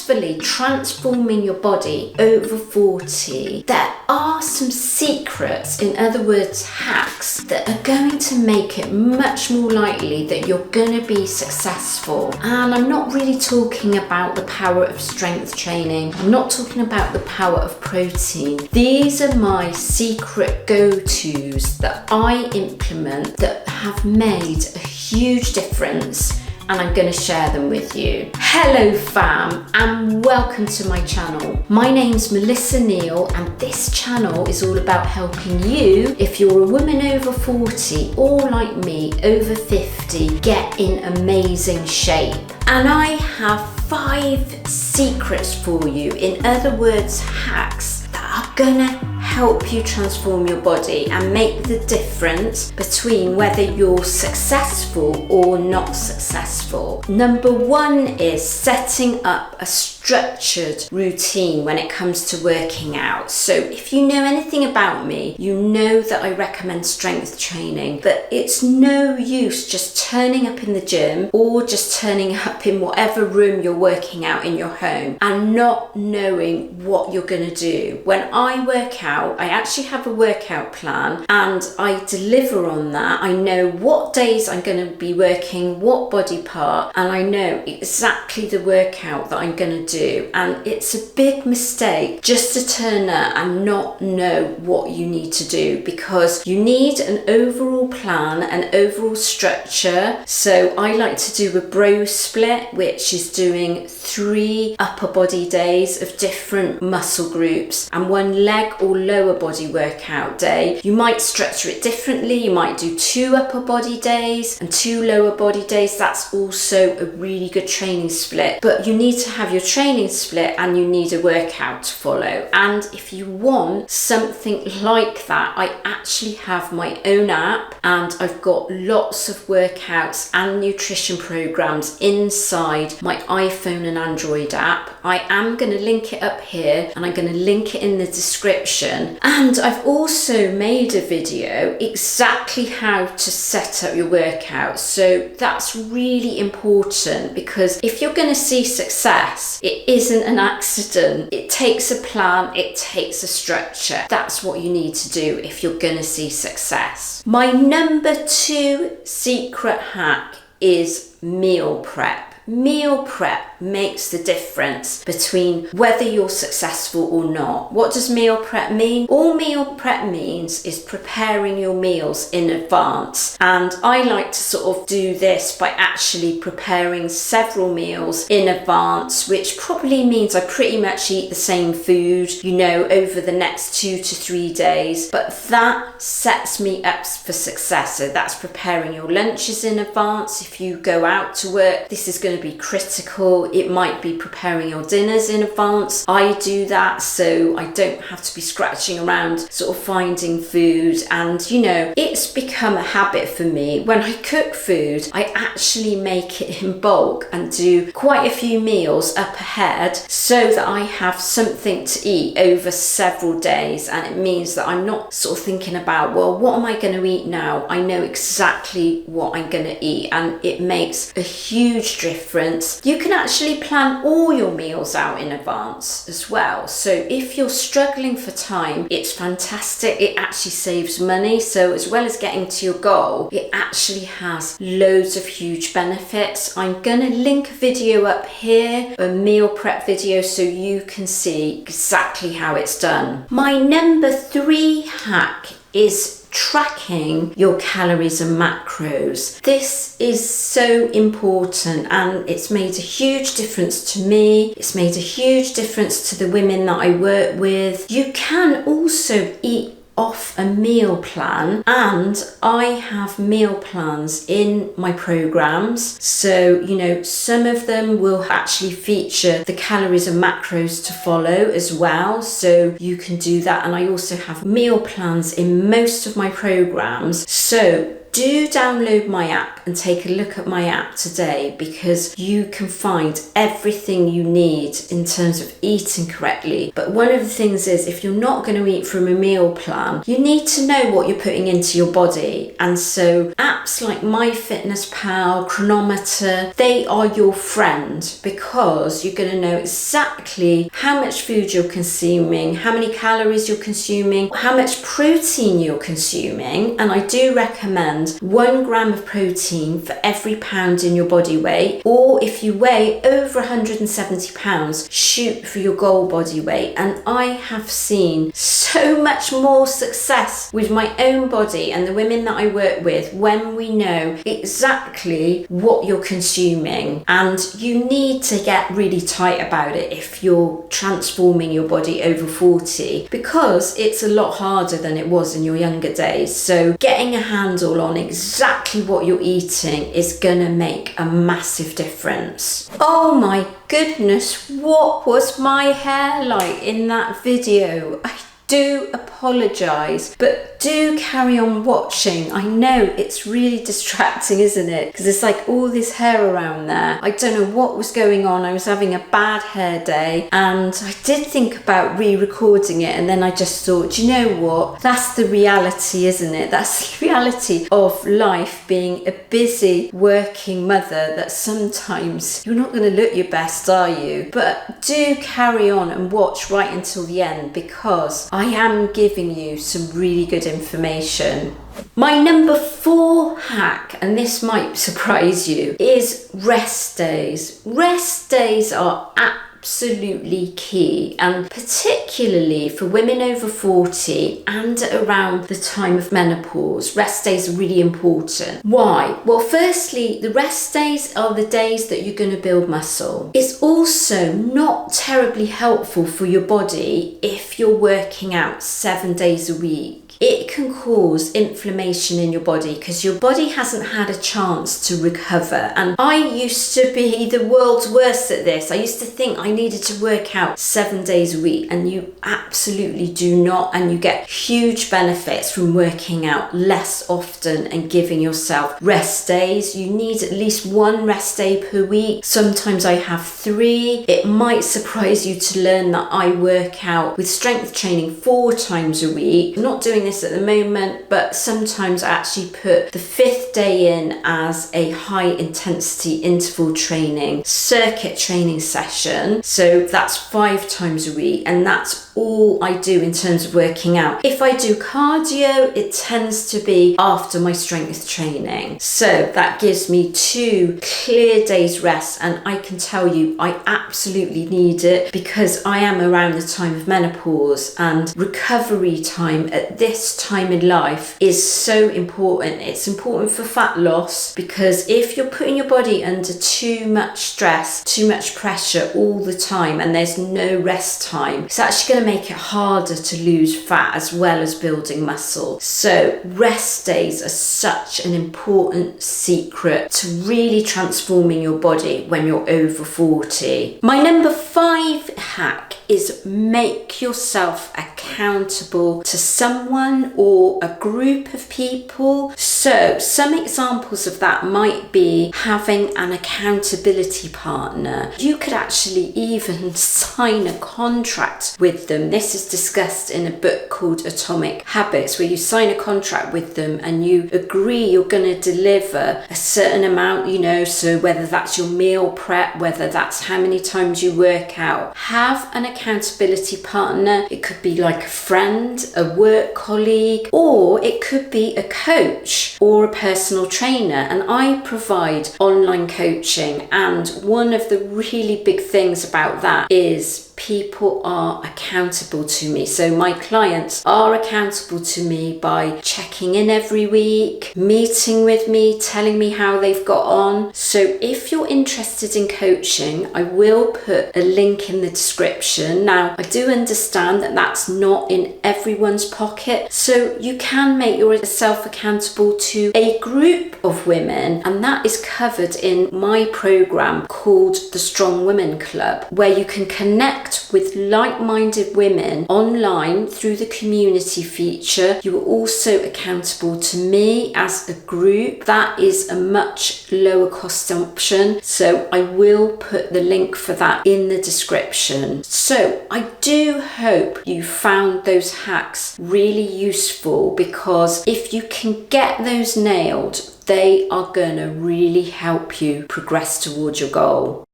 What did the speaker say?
successfully transforming your body over 40, there are some secrets, in other words, hacks, that are going to make it much more likely that you're going to be successful. And I'm not really talking about the power of strength training. I'm not talking about the power of protein. These are my secret go-tos that I implement that have made a huge difference, and I'm going to share them with you. Hello fam, and welcome to my channel. My name's Melissa Neal, and this channel is all about helping you, if you're a woman over 40 or like me over 50, get in amazing shape. And I have 5 secrets for you, in other words, hacks that are gonna help you transform your body and make the difference between whether you're successful or not successful. Number 1 is setting up a structured routine when it comes to working out. So if you know anything about me, you know that I recommend strength training, but it's no use just turning up in the gym or just turning up in whatever room you're working out in your home and not knowing what you're going to do. When I work out, I actually have a workout plan and I deliver on that. I know what days I'm going to be working what body part, and I know exactly the workout that I'm going to do. And it's a big mistake just to turn up and not know what you need to do, because you need an overall plan, an overall structure. So I like to do a bro split, which is doing 3 upper body days of different muscle groups and 1 leg or lower body workout day. You might structure it differently. You might do 2 upper body days and 2 lower body days. That's also a really good training split, but you need to have your training split and you need a workout to follow. And if you want something like that, I actually have my own app, and I've got lots of workouts and nutrition programs inside my iPhone and Android app. I am going to link it up here, and I'm going to link it in the description. And I've also made a video exactly how to set up your workout. So that's really important, because if you're going to see success, it isn't an accident. It takes a plan, it takes a structure. That's what you need to do if you're going to see success. My number 2 secret hack is meal prep. Meal prep makes the difference between whether you're successful or not. What does meal prep mean? All meal prep means is preparing your meals in advance. And I like to sort of do this by actually preparing several meals in advance, which probably means I pretty much eat the same food, over the next 2 to 3 days. But that sets me up for success. So that's preparing your lunches in advance. If you go out to work, this is going to be critical. It might be preparing your dinners in advance. I do that so I don't have to be scratching around sort of finding food. And it's become a habit for me. When I cook food, I actually make it in bulk and do quite a few meals up ahead so that I have something to eat over several days. And it means that I'm not sort of thinking about, well, what am I going to eat now? I know exactly what I'm going to eat, and it makes a huge difference. You can actually plan all your meals out in advance as well. So if you're struggling for time, it's fantastic. It actually saves money. So as well as getting to your goal, it actually has loads of huge benefits. I'm going to link a video up here, a meal prep video, so you can see exactly how it's done. My number 3 hack is tracking your calories and macros. This is so important, and it's made a huge difference to me. It's made a huge difference to the women that I work with. You can also eat off a meal plan, and I have meal plans in my programs. So some of them will actually feature the calories and macros to follow as well, so you can do that. And I also have meal plans in most of my programs. So do download my app and take a look at my app today, because you can find everything you need in terms of eating correctly. But one of the things is, if you're not going to eat from a meal plan, you need to know what you're putting into your body. And so apps like MyFitnessPal, Chronometer, they are your friend, because you're going to know exactly how much food you're consuming, how many calories you're consuming, how much protein you're consuming. And I do recommend 1 gram of protein for every pound in your body weight, or if you weigh over 170 pounds, shoot for your goal body weight. And I have seen so much more success with my own body and the women that I work with when we know exactly what you're consuming. And you need to get really tight about it if you're transforming your body over 40, because it's a lot harder than it was in your younger days. So getting a handle on exactly what you're eating is gonna make a massive difference. Oh my goodness, what was my hair like in that video? I do apologise, but do carry on watching. I know it's really distracting, isn't it? Because there's like all this hair around there. I don't know what was going on. I was having a bad hair day, and I did think about re-recording it, and then I just thought, you know what? That's the reality, isn't it? That's the reality of life, being a busy working mother, that sometimes you're not going to look your best, are you? But do carry on and watch right until the end, because I am giving you some really good information. My number 4 hack, and this might surprise you, is rest days. Rest days are absolutely key, and particularly for women over 40 and around the time of menopause, rest days are really important. Why? Well, firstly, the rest days are the days that you're going to build muscle. It's also not terribly helpful for your body if you're working out 7 days a week. It can cause inflammation in your body because your body hasn't had a chance to recover. And I used to be the world's worst at this. I used to think I needed to work out 7 days a week, and you absolutely do not. And you get huge benefits from working out less often and giving yourself rest days. You need at least 1 rest day per week. Sometimes I have 3. It might surprise you to learn that I work out with strength training 4 times a week. I'm not doing this at the moment, but sometimes I actually put the 5th day in as a high intensity interval training circuit training session. So that's 5 times a week, and that's all I do in terms of working out. If I do cardio, it tends to be after my strength training. So that gives me 2 clear days rest, and I can tell you I absolutely need it, because I am around the time of menopause, and recovery time at this time in life is so important. It's important for fat loss, because if you're putting your body under too much stress, too much pressure all the time, and there's no rest time, it's actually going to make it harder to lose fat as well as building muscle. So rest days are such an important secret to really transforming your body when you're over 40. My number 5 hack is make yourself accountable to someone or a group of people. So some examples of that might be having an accountability partner. You could actually even sign a contract with them. This is discussed in a book called Atomic Habits, where you sign a contract with them and you agree you're going to deliver a certain amount, so whether that's your meal prep, whether that's how many times you work out. Have an accountability partner. It could be like a friend, a work colleague, or it could be a coach or a personal trainer. And I provide online coaching, and one of the really big things about that is people are accountable to me. So my clients are accountable to me by checking in every week, meeting with me, telling me how they've got on. So if you're interested in coaching, I will put a link in the description. Now, I do understand that that's not in everyone's pocket, so you can make yourself accountable to a group of women, and that is covered in my program called the Strong Women Club, where you can connect connect with like-minded women online through the community feature. You are also accountable to me as a group. That is a much lower cost option, so I will put the link for that in the description. So I do hope you found those hacks really useful, because if you can get those nailed, they are going to really help you progress towards your goal.